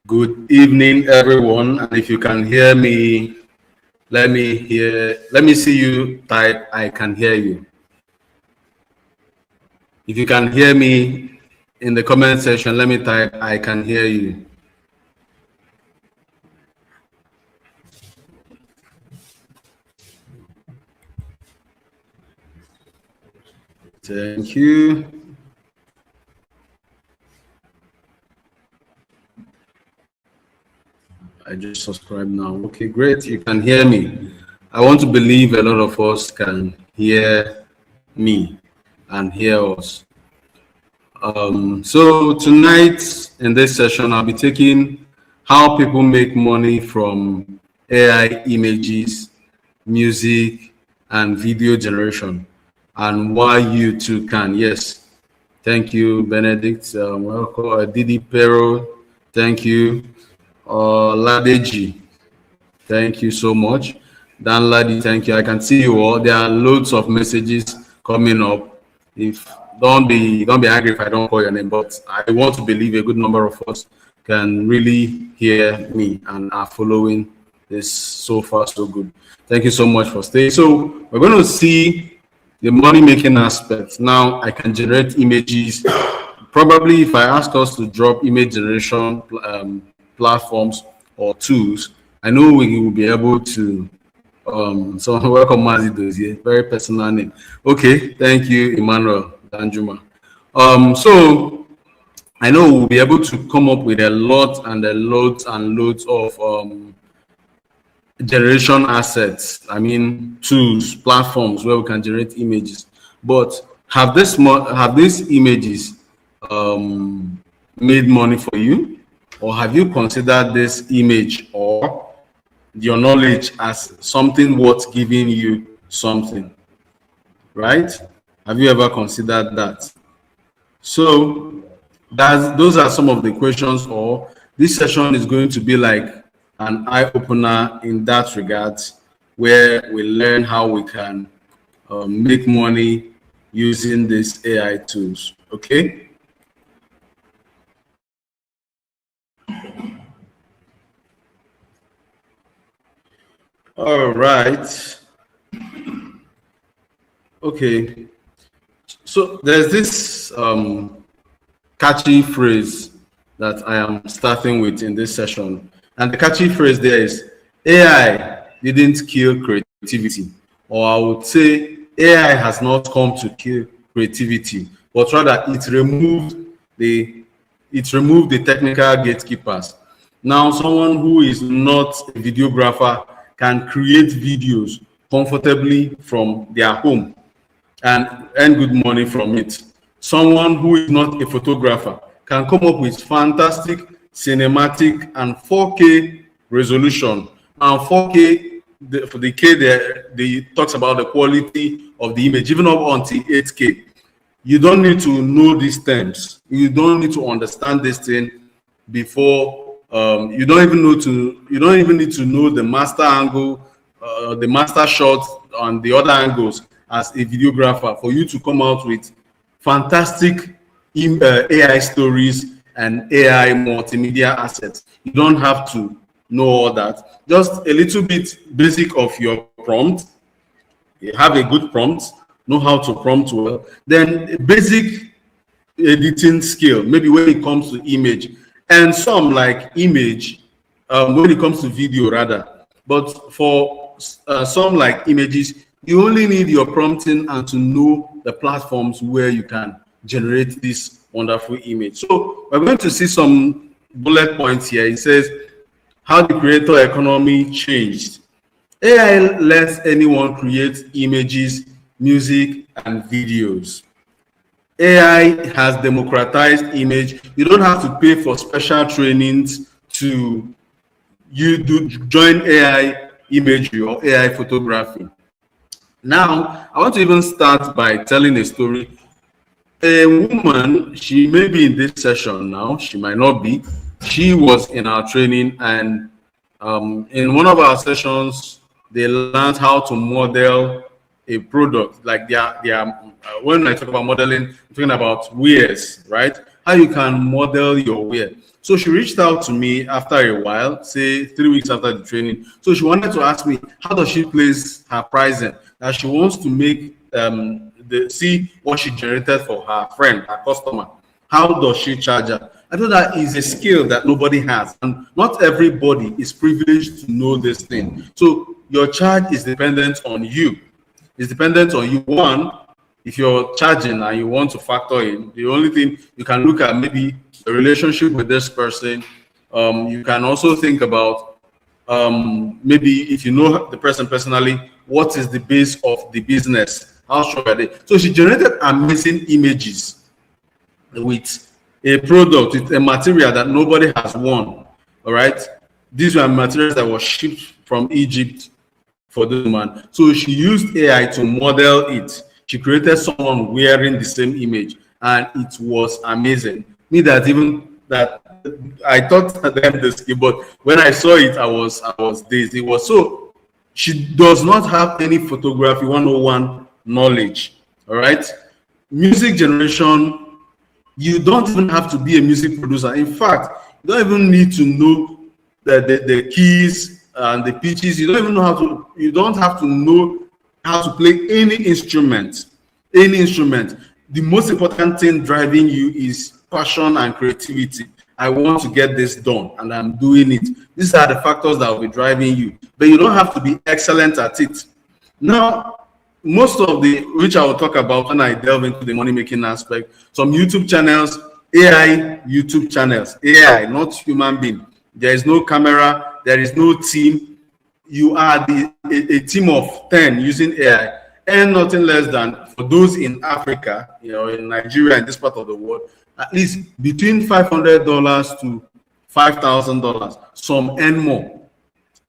Good evening, everyone. And if you can hear me, let me see you type, I can hear you. If you can hear me in the comment section, let me type, I can hear you. Thank you. I just subscribed now. Okay, great. You can hear me. I want to believe a lot of us can hear me and hear us. So tonight in this session, I'll be taking how people make money from AI images, music, and video generation, and why you too can. Yes, thank you, Benedict. Welcome, Didi Pero. Thank you, Ladeji. Thank you so much. Dan Ladi, thank you. I can see you all. There are loads of messages coming up. If don't be angry if I don't call your name, but I want to believe a good number of us can really hear me and are following this so far so good. Thank you so much for staying. So we're going to see the money making aspect. Now I can generate images. Probably if I ask us to drop image generation platforms or tools, I know we will be able to. So welcome, Mazi Dozie, very personal name. Okay, thank you, Emmanuel Danjuma. So I know we'll be able to come up with a lot and loads of generation assets. I mean, tools, platforms where we can generate images. But have these images made money for you, or have you considered this image or your knowledge as something worth giving you something, right? Have you ever considered that? So those are some of the questions, or this session is going to be like an eye-opener in that regard, where we learn how we can make money using these AI tools, okay? All right. Okay. So there's this catchy phrase that I am starting with in this session. And the catchy phrase there is, AI didn't kill creativity. Or I would say AI has not come to kill creativity, but rather it removed the technical gatekeepers. Now, someone who is not a videographer can create videos comfortably from their home and earn good money from it. Someone who is not a photographer can come up with fantastic cinematic and 4K resolution. And 4K, for the K there, they talks about the quality of the image, even up until 8K. You don't need to know these terms. You don't need to understand this thing before. You don't even need to know the master angle, the master shot on the other angles as a videographer for you to come out with fantastic AI stories and AI multimedia assets. You don't have to know all that. Just a little bit basic of your prompt. You have a good prompt, know how to prompt well. Then a basic editing skill, maybe when it comes to image, and some like image when it comes to video rather. But for some like images, you only need your prompting and to know the platforms where you can generate this wonderful image. So we're going to see some bullet points here. It says how the creator economy changed. AI lets anyone create images, music, and videos. AI has democratized image. You don't have to pay for special trainings to join AI imagery or AI photography. Now, I want to even start by telling a story. A woman, she may be in this session now, she might not be. She was in our training, and in one of our sessions, they learned how to model a product. Like when I talk about modeling, I'm talking about wares, right? How you can model your wear. So she reached out to me after a while, say 3 weeks after the training. So she wanted to ask me, how does she place her pricing? That she wants to make see what she generated for her friend, her customer. How does she charge her? I know that is a skill that nobody has, and not everybody is privileged to know this thing. So your charge is dependent on you. It's dependent on you. One, if you're charging and you want to factor in, the only thing you can look at maybe the relationship with this person. You can also think about maybe if you know the person personally, what is the base of the business? How strong are they? So she generated amazing images with a product, with a material that nobody has worn. All right. These were materials that were shipped from Egypt for the woman. So she used AI to model it. She created someone wearing the same image, and it was amazing. Me that even that I thought them this, but when I saw it, I was dazed. It was so she does not have any photography 101 knowledge. All right, music generation. You don't even have to be a music producer. In fact, you don't even need to know the keys and the pitches. You don't even know how to. You don't have to know how to play any instrument. Any instrument. The most important thing driving you is passion and creativity. I want to get this done, and I'm doing it. These are the factors that will be driving you. But you don't have to be excellent at it. Now, most of the, which I will talk about when I delve into the money making aspect, some YouTube channels, AI YouTube channels, AI, not human being. There is no camera, there is no team. You are a team of 10 using AI, and nothing less than, for those in Africa, in Nigeria, in this part of the world, at least between $500 to $5,000. Some earn more.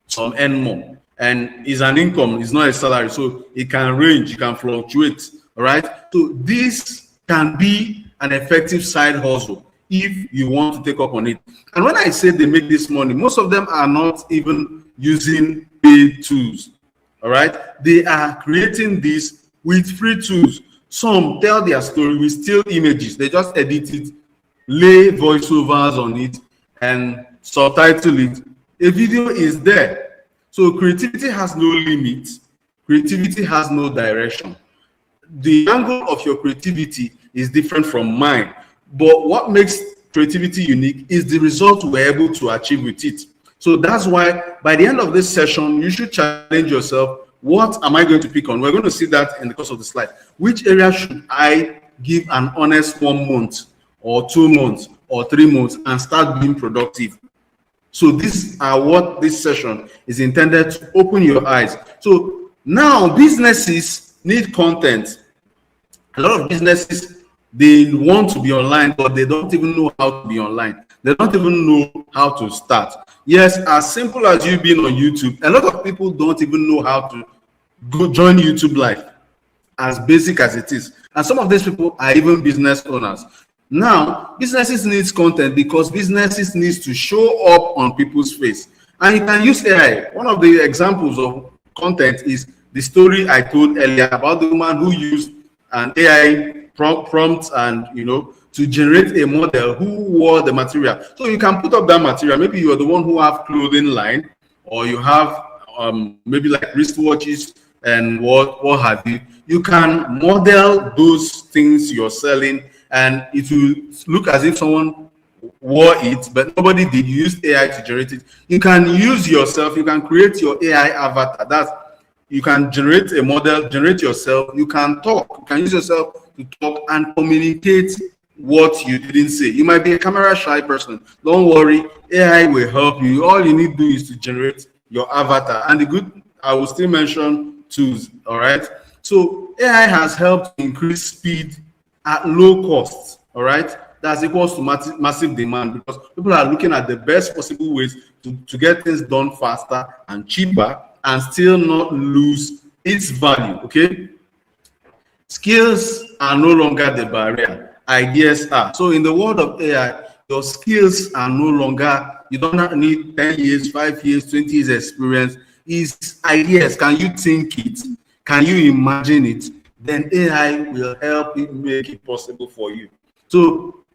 Some earn more. And it's an income, it's not a salary, so it can range, it can fluctuate. All right, so this can be an effective side hustle if you want to take up on it. And when I say they make this money, most of them are not even using paid tools. All right, they are creating this with free tools. Some tell their story with still images, they just edit it, lay voiceovers on it, and subtitle it. A video is there. So creativity has no limit. Creativity has no direction. The angle of your creativity is different from mine. But what makes creativity unique is the result we're able to achieve with it. So that's why by the end of this session, you should challenge yourself. What am I going to pick on? We're going to see that in the course of the slide. Which area should I give an honest 1 month or 2 months or 3 months and start being productive? So these are what this session is intended to open your eyes. So now businesses need content. A lot of businesses, they want to be online, but they don't even know how to be online. They don't even know how to start. Yes, as simple as you being on YouTube, a lot of people don't even know how to go join YouTube Live, as basic as it is. And some of these people are even business owners. Now, businesses needs content because businesses needs to show up on people's face. And you can use AI. One of the examples of content is the story I told earlier about the woman who used an AI prompt and, to generate a model who wore the material. So you can put up that material. Maybe you're the one who have clothing line, or you have maybe like wristwatches and what have you. You can model those things you're selling, and it will look as if someone wore it, but nobody did. You use AI to generate it. You can use yourself. You can create your AI avatar. You can generate a model, generate yourself. You can talk. You can use yourself to talk and communicate what you didn't say. You might be a camera shy person. Don't worry. AI will help you. All you need to do is to generate your avatar. And I will still mention tools. All right. So AI has helped increase speed at low cost. All right. That's equals to massive demand, because people are looking at the best possible ways to get things done faster and cheaper and still not lose its value. Okay. Skills are no longer the barrier. Ideas are. So in the world of AI, your skills are no longer, you don't need 10 years, 5 years, 20 years experience. It's ideas. Can you think it? Can you imagine it? Then AI will help it make it possible for you. So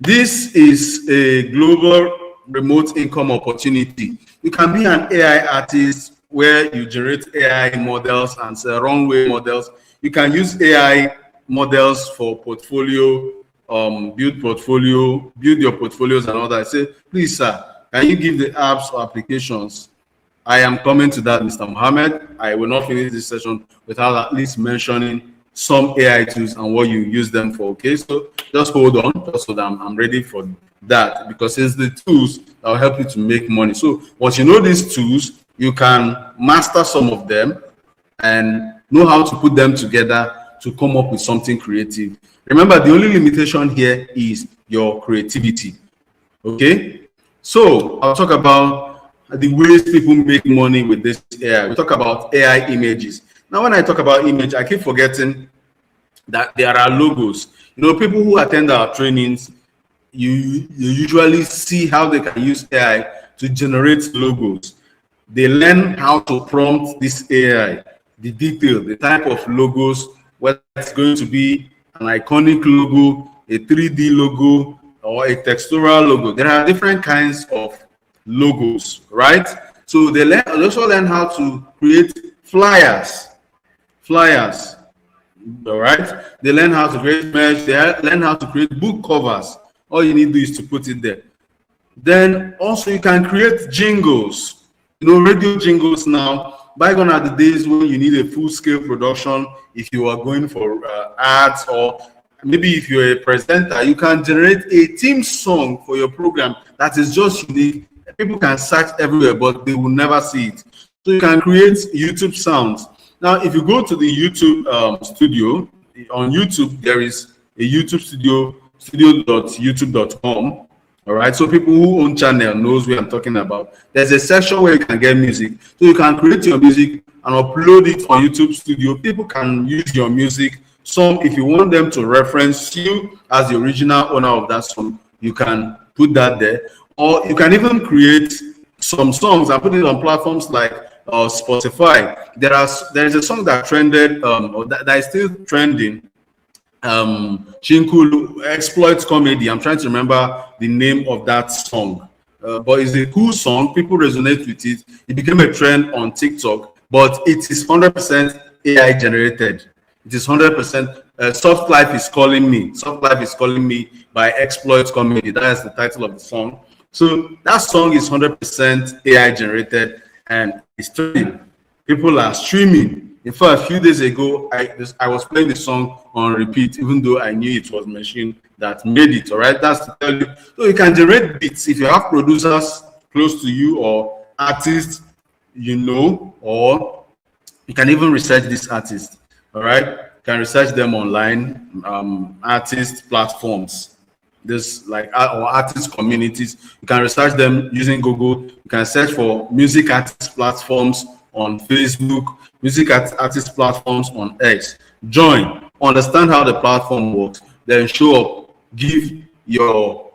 This is a global remote income opportunity. You can be an AI artist where you generate AI models and runway models. You can use AI models for portfolio, build your portfolios and all that. I say, please, sir, can you give the apps or applications? I am coming to that, Mr. Mohammed. I will not finish this session without at least mentioning some AI tools and what you use them for. Okay, so just hold on, just so that I'm ready for that, because it's the tools that will help you to make money. So once you know these tools, you can master some of them and know how to put them together to come up with something creative. Remember, the only limitation here is your creativity. Okay, so I'll talk about the ways people make money with this AI. We talk about AI images. Now, when I talk about image, I keep forgetting that there are logos. You know, people who attend our trainings, you usually see how they can use AI to generate logos. They learn how to prompt this AI, the detail, the type of logos, whether it's going to be an iconic logo, a 3D logo, or a textural logo. There are different kinds of logos, right? So they also learn how to create flyers, all right? They learn how to create merch, they learn how to create book covers. All you need to do is to put it there. Then also you can create jingles. You know, radio jingles now, bygone are the days when you need a full-scale production. If you are going for ads, or maybe if you're a presenter, you can generate a theme song for your program that is just unique. People can search everywhere, but they will never see it. So you can create YouTube sounds. Now, if you go to the YouTube studio, on YouTube, there is a YouTube studio, studio.youtube.com. All right, so people who own channel knows what I'm talking about. There's a section where you can get music. So you can create your music and upload it on YouTube Studio. People can use your music. Some, if you want them to reference you as the original owner of that song, you can put that there. Or you can even create some songs and put it on platforms like Spotify. There is a song that trended, or that is still trending. Chinkulu Exploit Comedy. I'm trying to remember the name of that song, but it's a cool song. People resonate with it. It became a trend on TikTok, but it is 100% AI generated. It is 100%. Soft Life is Calling Me. Soft Life is Calling Me by Exploit Comedy. That is the title of the song. So that song is 100% AI generated and it's trending. People are streaming. In fact, a few days ago, I was playing the song on repeat, even though I knew it was machine that made it. All right, that's to tell you. So you can generate beats if you have producers close to you or artists you know, or you can even research this artist. All right, you can research them online, artist platforms. This like or artist communities. You can research them using Google. You can search for music artist platforms on Facebook, music artist platforms on X. Join, understand how the platform works, then show up, give your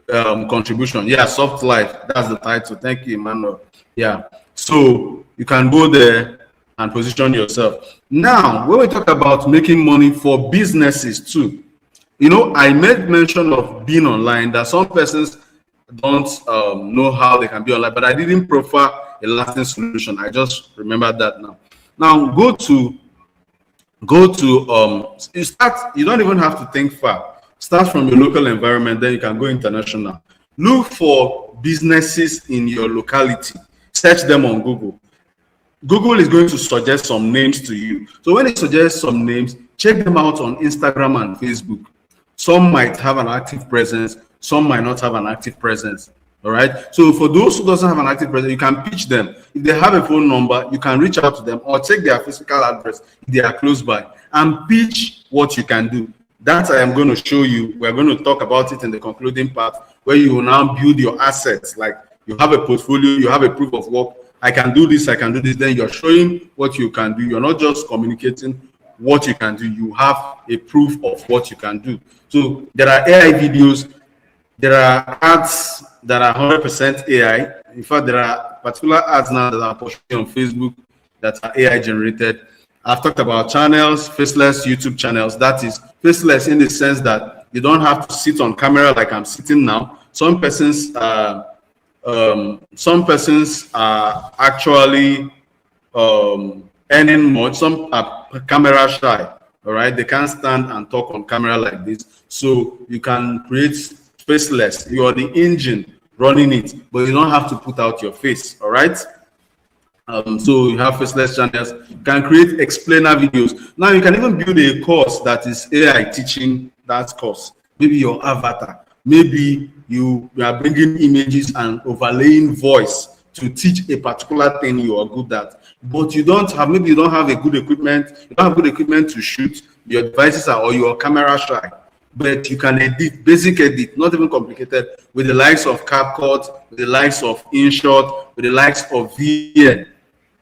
contribution. Yeah, Soft Life, that's the title. Thank you, Emmanuel. Yeah, so you can go there and position yourself. Now, when we talk about making money for businesses too, you know, I made mention of being online, that some persons don't know how they can be online, but I didn't prefer a lasting solution. I just remember that now. Now go to you start. You don't even have to think far. Start from your local environment, then you can go international. Look for businesses in your locality. Search them on Google. Google is going to suggest some names to you. So when it suggests some names, check them out on Instagram and Facebook. Some might have an active presence, some might not have an active presence. All right. So for those who doesn't have an active presence, you can pitch them. If they have a phone number, you can reach out to them or check their physical address if they are close by and pitch what you can do. That I am going to show you. We're going to talk about it in the concluding part, where you will now build your assets. Like you have a portfolio, you have a proof of work. I can do this, I can do this. Then you're showing what you can do. You're not just communicating what you can do. You have a proof of what you can do. So there are AI videos. There are ads that are 100% AI. In fact, there are particular ads now that are pushing on Facebook that are AI generated. I've talked about channels, faceless YouTube channels. That is faceless in the sense that you don't have to sit on camera like I'm sitting now. Some persons are actually earning much. Some are camera shy. All right, they can't stand and talk on camera like this. So you can create faceless. You are the engine running it, but you don't have to put out your face. All right. So you have faceless channels. You can create explainer videos. Now you can even build a course that is AI teaching that course. Maybe your avatar. Maybe you are bringing images and overlaying voice to teach a particular thing you are good at. But you don't have, maybe you don't have a good equipment. You don't have good equipment to shoot. Your devices are, or your camera shy. But you can edit, basic edit, not even complicated, with the likes of CapCut, with the likes of InShot, with the likes of VN,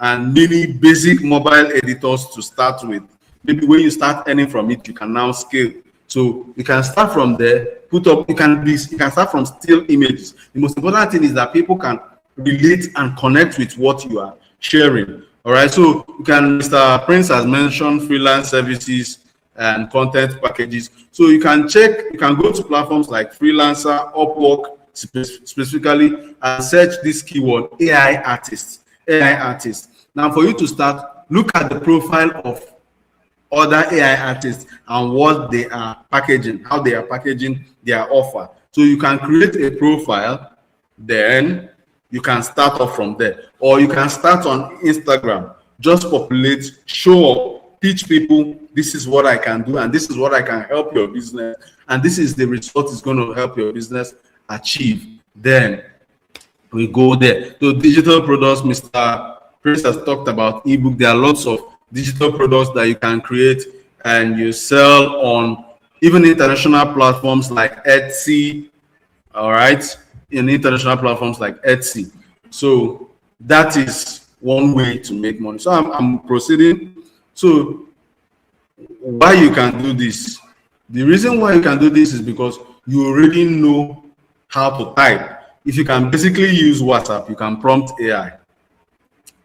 and many basic mobile editors to start with. Maybe when you start earning from it, you can now scale. So you can start from there, put up, you can start from still images. The most important thing is that people can relate and connect with what you are sharing. All right, so you can, Mr. Prince has mentioned freelance services and content packages. So you can check, you can go to platforms like Freelancer, Upwork specifically, and search this keyword, AI artists. AI artists. Now, for you to start, look at the profile of other AI artists and what they are packaging, how they are packaging their offer. So you can create a profile, then you can start off from there. Or you can start on Instagram, just populate, show up, teach people, this is what I can do, and this is what I can help your business, and this is the result is going to help your business achieve. Then we go there. So digital products, Mr. Prince has talked about ebook. There are lots of digital products that you can create and you sell on even international platforms like Etsy. All right, in international platforms like Etsy. So that is one way to make money. So I'm proceeding. So why you can do this? The reason why you can do this is because you already know how to type. If you can basically use WhatsApp, you can prompt AI.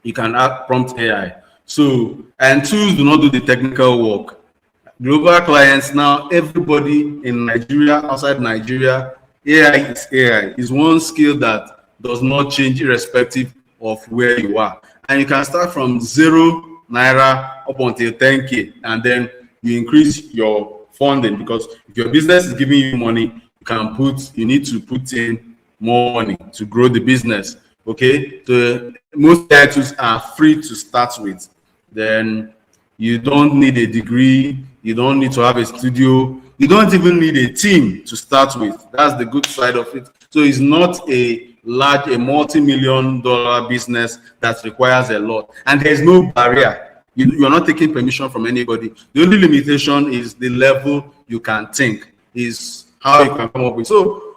You can prompt AI. So, and tools do not do the technical work. Global clients now, everybody in Nigeria, outside Nigeria, AI is AI. It's one skill that does not change irrespective of where you are. And you can start from 0 naira up until 10K, and then you increase your funding, because if your business is giving you money, you need to put in more money to grow the business. Okay, so most AI tools are free to start with. Then you don't need a degree, you don't need to have a studio, you don't even need a team to start with. That's the good side of it. So it's not a multi-million-dollar business that requires a lot, and there's no barrier. You're not taking permission from anybody. The only limitation is the level you can think, is how you can come up with. So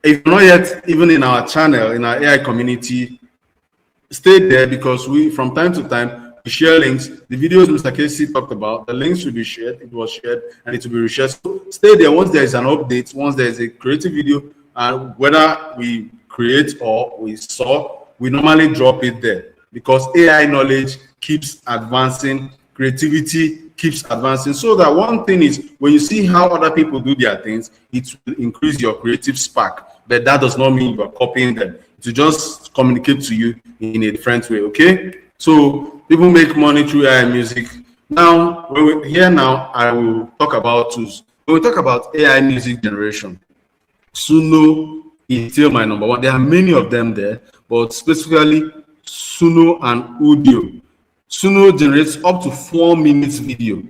if you're not yet even in our channel, in our AI community, stay there, because we, from time to time, we share links. The videos Mr. Casey talked about, the links will be shared. It was shared and it will be reshared. So stay there. Once there is an update, once there is a creative video, and whether we create or we saw, we normally drop it there, because AI knowledge keeps advancing, creativity keeps advancing. So that one thing is, when you see how other people do their things, it will increase your creative spark. But that does not mean you are copying them. To just communicate to you in a different way. Okay, so people make money through AI music. Now, now I will talk about tools. When we talk about AI music generation, Suno is still my number one. There are many of them there, but specifically Suno and Udio. Suno generates up to 4 minutes video,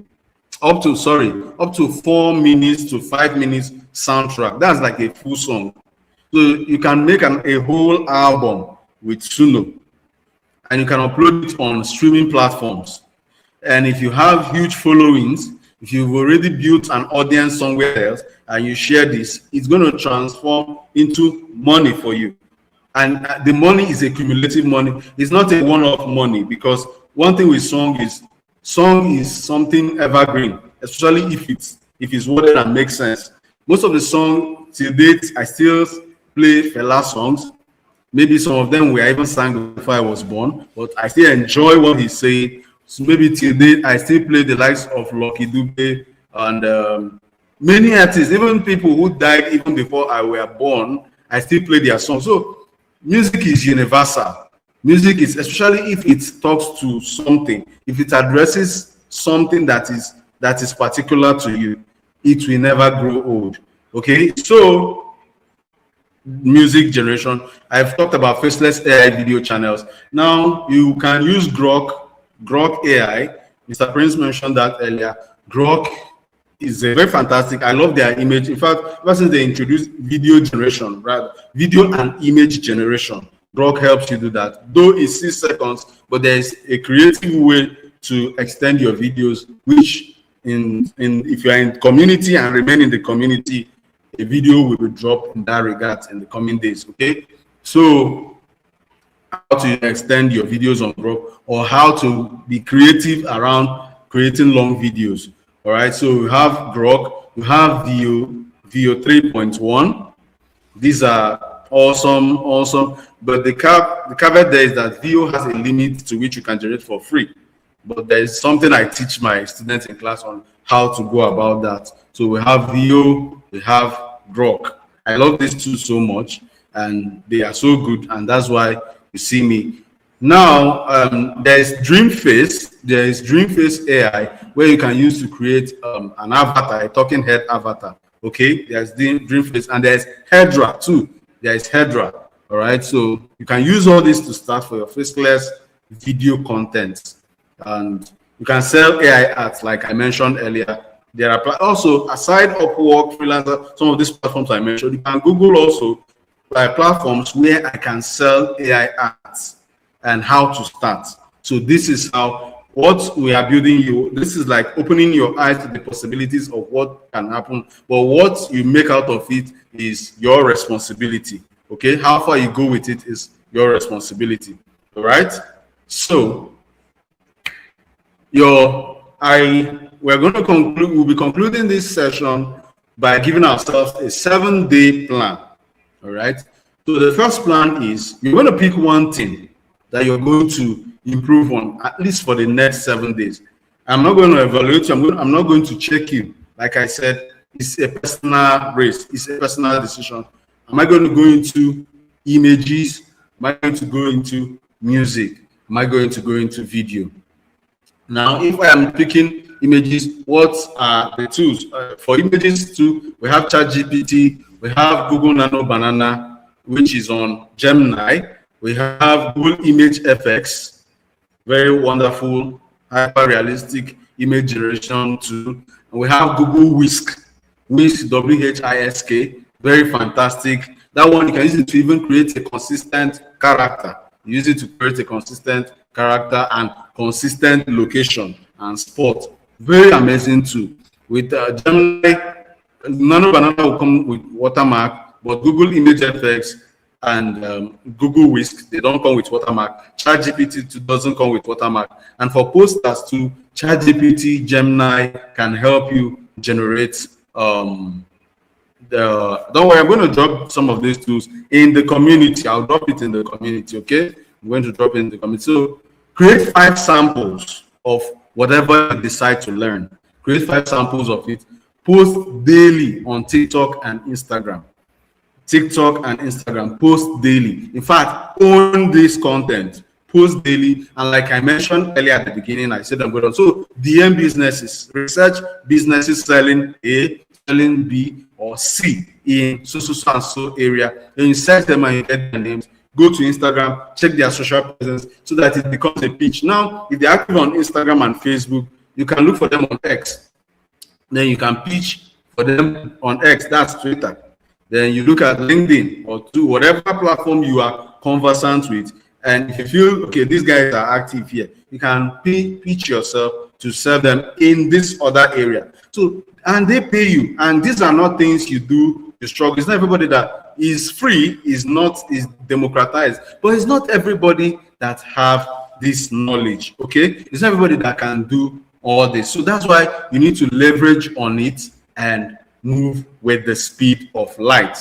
up to 4 minutes to 5 minutes soundtrack. That's like a full song. So you can make a whole album with Suno, and you can upload it on streaming platforms. And if you have huge followings, if you've already built an audience somewhere else and you share this, it's going to transform into money for you. And the money is a cumulative money. It's not a one-off money, because one thing with song is something evergreen, especially if it's worded and makes sense. Most of the song till date, I still play Fela songs. Maybe some of them were even sang before I was born, but I still enjoy what he's saying. So maybe till date, I still play the likes of Lucky Dube and Many artists, even people who died even before I were born, I still play their songs. So music is universal. Music is, especially if it talks to something, if it addresses something that is particular to you, it will never grow old. Okay, so music generation. I've talked about faceless AI video channels. Now you can use Grok AI. Mr. Prince mentioned that earlier. Grok is a very fantastic. I love their image. In fact, ever since they introduced video generation, right? Video and image generation, Grok helps you do that. Though it's 6 seconds, but there's a creative way to extend your videos, which in if you are in community and remain in the community, a video will be dropped in that regard in the coming days. Okay, so how to extend your videos on Grok, or how to be creative around creating long videos. All right, so we have Grok, we have Veo 3.1. These are awesome, but the caveat there is that Veo has a limit to which you can generate for free. But there is something I teach my students in class on how to go about that. So we have Veo, we have Grok. I love these two so much, and they are so good, and that's why you see me. Now, there's Dreamface. There is Dreamface AI, where you can use to create an avatar, a talking head avatar. Okay, there's Dreamface, and there's Hedra too. There is Hedra. All right, so you can use all this to start for your faceless video content, and you can sell AI ads, like I mentioned earlier. There are also, aside Upwork, Freelancer, some of these platforms I mentioned, you can Google also platforms where I can sell AI ads and how to start. So this is how, what we are building you. This is like opening your eyes to the possibilities of what can happen. But what you make out of it is your responsibility. Okay, how far you go with it is your responsibility. All right. So we're going to conclude. We'll be concluding this session by giving ourselves a 7-day plan. All right. So the first plan is you're going to pick one thing that you're going to improve on, at least for the next 7 days. I'm not going to evaluate you. I'm not going to check you. Like I said, it's a personal race. It's a personal decision. Am I going to go into images? Am I going to go into music? Am I going to go into video? Now, if I am picking images, what are the tools? For images too, we have ChatGPT, we have Google Nano Banana, which is on Gemini. We have Google Image FX, very wonderful, hyper-realistic image generation tool. And we have Google Whisk, WHISK, very fantastic. That one, you can use it to even create a consistent character. Use it to create a consistent character and consistent location and spot. Very amazing too. With Gemini, Nano Banana will come with watermark, but Google Image FX and Google Whisk, they don't come with watermark. ChatGPT doesn't come with watermark. And for posters too, ChatGPT, Gemini can help you generate don't worry, I'm going to drop some of these tools in the community. I'll drop it in the community, okay? I'm going to drop it in the community. So create 5 samples of whatever you decide to learn. Create 5 samples of it. Post daily on TikTok and Instagram. TikTok and Instagram, post daily. In fact, own this content. Post daily. And like I mentioned earlier at the beginning, I said I'm going to. So DM businesses, research businesses selling A, selling B, or C in so and so area. Then you search them and you get their names. Go to Instagram, check their social presence so that it becomes a pitch. Now, if they're active on Instagram and Facebook, you can look for them on X. Then you can pitch for them on X, that's Twitter. Then you look at LinkedIn or to whatever platform you are conversant with. And if you feel, okay, these guys are active here, you can pitch yourself to serve them in this other area. So, and they pay you. And these are not things you do, you struggle. It's not everybody that is free, is democratized, but it's not everybody that have this knowledge, okay? It's not everybody that can do all this. So that's why you need to leverage on it and move with the speed of light.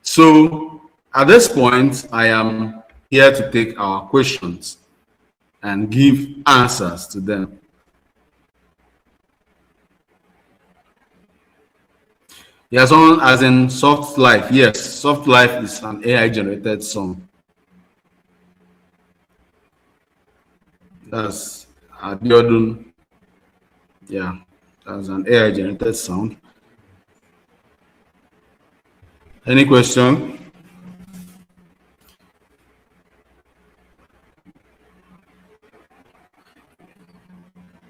So at this point, I am here to take our questions and give answers to them. Yeah, someone as in Soft Life. Yes, Soft Life is an AI generated song. That's Abiodun. Yeah, that's an AI generated sound. Any question?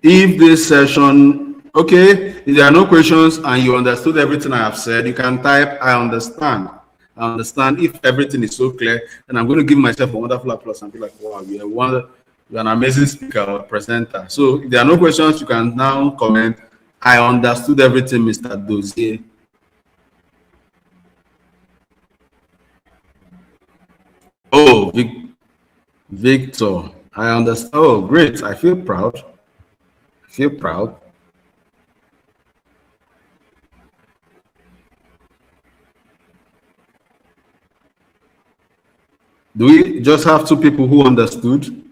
If this session, okay, if there are no questions and you understood everything I have said, you can type, I understand. I understand. If everything is so clear, then I'm going to give myself a wonderful applause and be like, wow, you're an amazing speaker or presenter. So if there are no questions, you can now comment, I understood everything, Mr. Dozier. Oh, Victor, I understand. Oh, great. I feel proud. I feel proud. Do we just have two people who understood?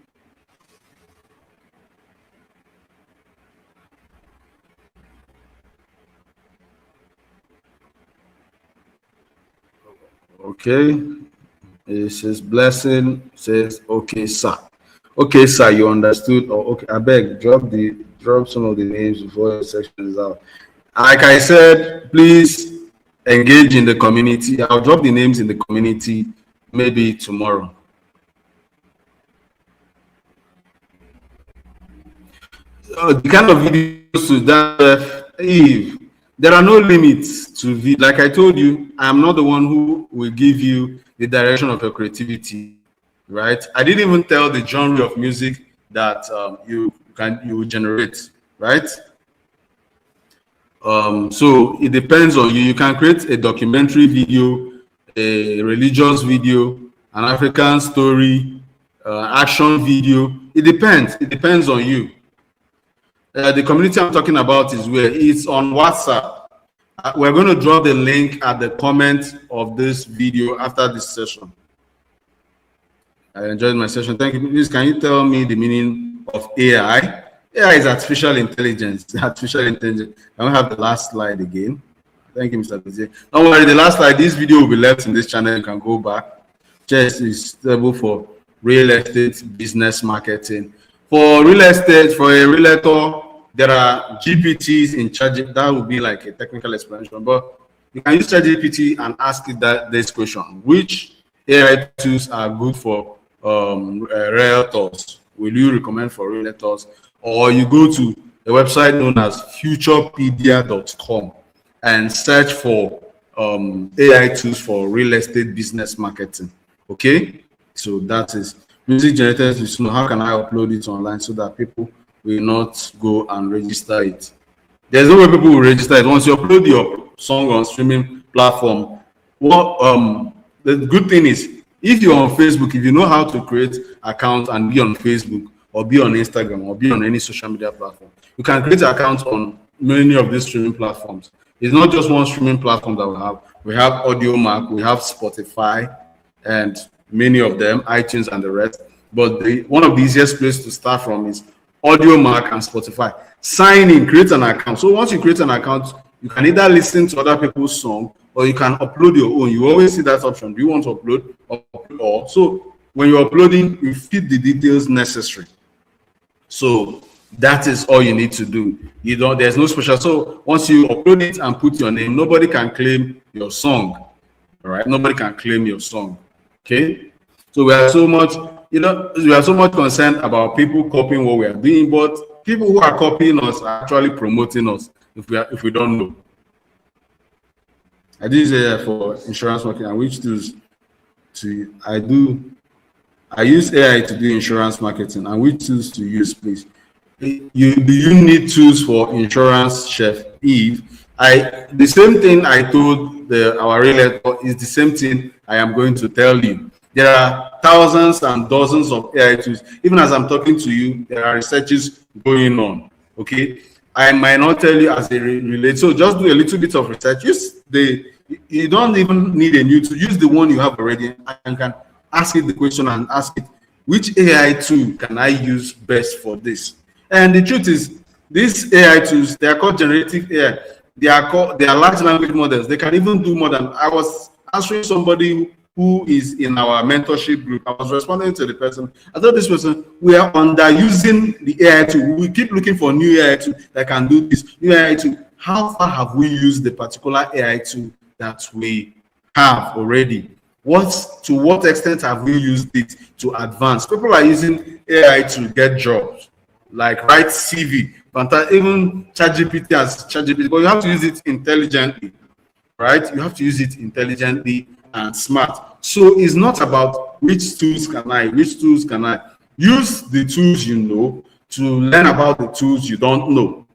Okay. It says blessing says okay, sir. Okay, sir, you understood. Or okay, I beg, drop some of the names before your section is out. Like I said, please engage in the community. I'll drop the names in the community maybe tomorrow. The kind of videos to that, Eve, there are no limits to video. Like I told you, I'm not the one who will give you the direction of your creativity, right? I didn't even tell the genre of music that you will generate, right? So it depends on you. You can create a documentary video, a religious video, an African story, action video. It depends. It depends on you. The community I'm talking about is where it's on WhatsApp. We're going to drop the link at the comment of this video after this session. I enjoyed my session. Thank you. Please, can you tell me the meaning of AI? AI is artificial intelligence. Artificial intelligence. I don't have the last slide again. Thank you, Mr. Bizi. Don't worry, the last slide, this video will be left in this channel. You can go back. Chess is stable for real estate business marketing. For real estate, for a realtor, there are GPTs in charge. That would be like a technical explanation, but you can use ChatGPT and ask it this question: which AI tools are good for realtors? Will you recommend for realtors? Or you go to a website known as futurepedia.com and search for AI tools for real estate business marketing. Okay, so that is music generators. You know, how can I upload it online so that people will not go and register it? There's no way people will register it. Once you upload your song on streaming platform, what the good thing is, if you're on Facebook, if you know how to create account and be on Facebook or be on Instagram or be on any social media platform, you can create accounts on many of these streaming platforms. It's not just one streaming platform that we have. We have AudioMac, we have Spotify, and many of them, iTunes and the rest. But one of the easiest places to start from is AudioMac and Spotify. Sign in, create an account. So once you create an account, you can either listen to other people's song or you can upload your own. You always see that option. Do you want to upload or so when you're uploading, you feed the details necessary. So that is all you need to do. You don't, there's no special. So once you upload it and put your name, nobody can claim your song. All right, nobody can claim your song. Okay, so we are so much, we are so much concerned about people copying what we are doing, but people who are copying us are actually promoting us if we don't know. I did say for insurance marketing, and which tools I use AI to do insurance marketing, and which tools to use, please? Do you need tools for insurance, Chef Eve? The same thing I told our realtor is the same thing I am going to tell you. There are thousands and dozens of AI tools. Even as I'm talking to you, there are researches going on. Okay, I might not tell you as a relate. So just do a little bit of research. You don't even need a new tool. Use the one you have already and can ask it the question and ask it, which AI tool can I use best for this? And the truth is, these AI tools, they are called generative AI. they are large language models. They can even do more than. I was answering somebody who is in our mentorship group. I was responding to the person. I told this person, we are underusing the AI tool. We keep looking for new AI tool that can do this. New AI tool. How far have we used the particular AI tool that we have already? To what extent have we used it to advance? People are using AI to get jobs, like write CV. Even ChatGPT has ChatGPT, but you have to use it intelligently, right? You have to use it intelligently and smart. So it's not about which tools can I use the tools you know to learn about the tools you don't know.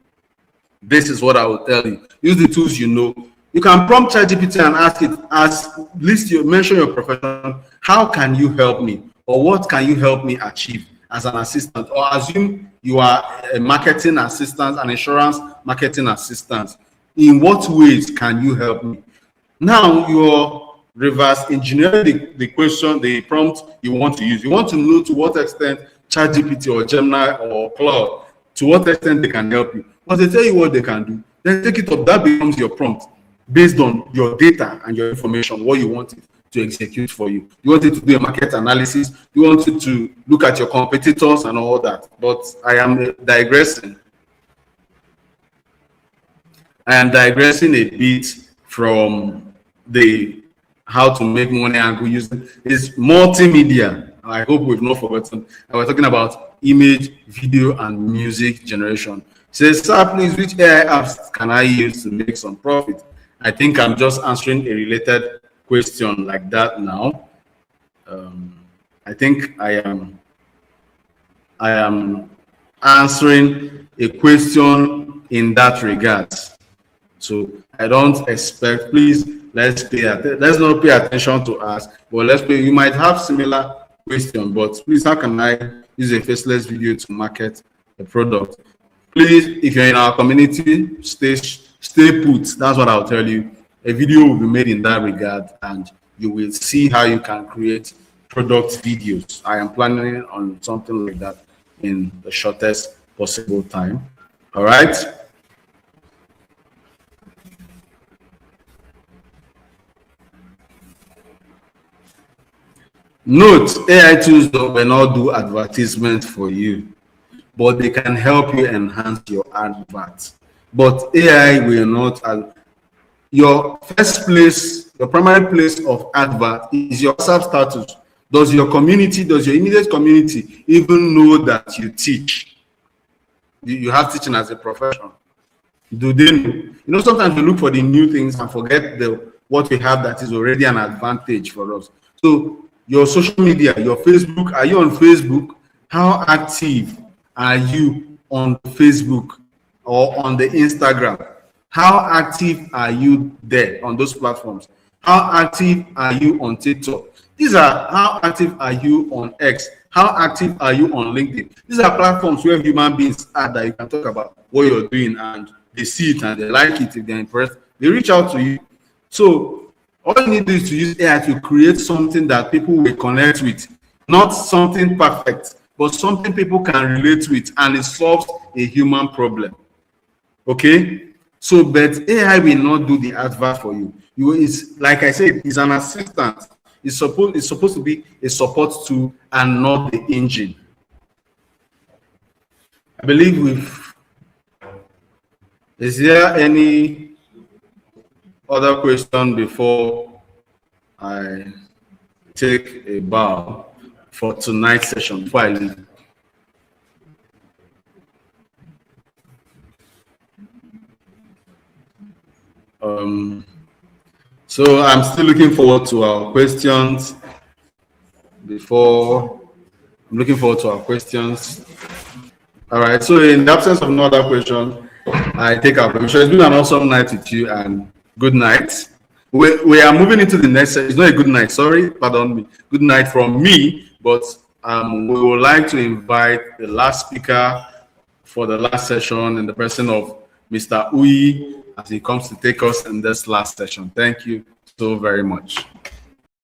This is what I will tell you. Use the tools you know. You can prompt ChatGPT and mention your profession. How can you help me? Or what can you help me achieve as an assistant? Or assume you are a marketing assistant, an insurance marketing assistant. In what ways can you help me? Now you're reverse engineering the question, the prompt you want to use. You want to know to what extent ChatGPT or Gemini or Claude, to what extent they can help you. Once they tell you what they can do, then take it up. That becomes your prompt based on your data and your information, what you want it to execute for you. You want it to do a market analysis. You want it to look at your competitors and all that. But I am digressing. A bit from the how to make money angle using is multimedia. I hope we've not forgotten. And we're talking about image, video, and music generation. Says, sir, please, which AI apps can I use to make some profit? I think I'm just answering a related question like that now. I think I am answering a question in that regard. So I don't expect, please, let's not pay attention to us, but you might have similar question, but please, how can I use a faceless video to market a product? Please, if you're in our community, stay put. That's what I'll tell you. A video will be made in that regard, and you will see how you can create product videos. I am planning on something like that in the shortest possible time. All right. Note, AI tools will not do advertisement for you, but they can help you enhance your advert. But AI will not. Your first place, your primary place of advert is your WhatsApp status. Does your immediate community even know that you teach? You have teaching as a profession. Do they know? You know, sometimes we look for the new things and forget what we have that is already an advantage for us. So your social media, your Facebook, are you on Facebook? How active are you on Facebook or on the Instagram? How active are you there on those platforms? How active are you on TikTok? How active are you on X? How active are you on LinkedIn? These are platforms where human beings are that you can talk about what you're doing, and they see it and they like it. If they're impressed, they reach out to you. So all you need is to use AI to create something that people will connect with, not something perfect, but something people can relate with, and it solves a human problem. Okay? So, but AI will not do the advert for you. It's like I said, it's an assistant. It's supposed to be a support tool and not the engine. I believe is there any other question before I take a bow for tonight's session before I leave? So I'm still looking forward to our questions. I'm looking forward to our questions. All right. So in the absence of no other question, I take our permission. It's been an awesome night with you, and good night. We are moving into the next session. It's not a good night. Sorry, pardon me. Good night from me, but we would like to invite the last speaker for the last session in the person of Mr. Uyi as he comes to take us in this last session. Thank you so very much.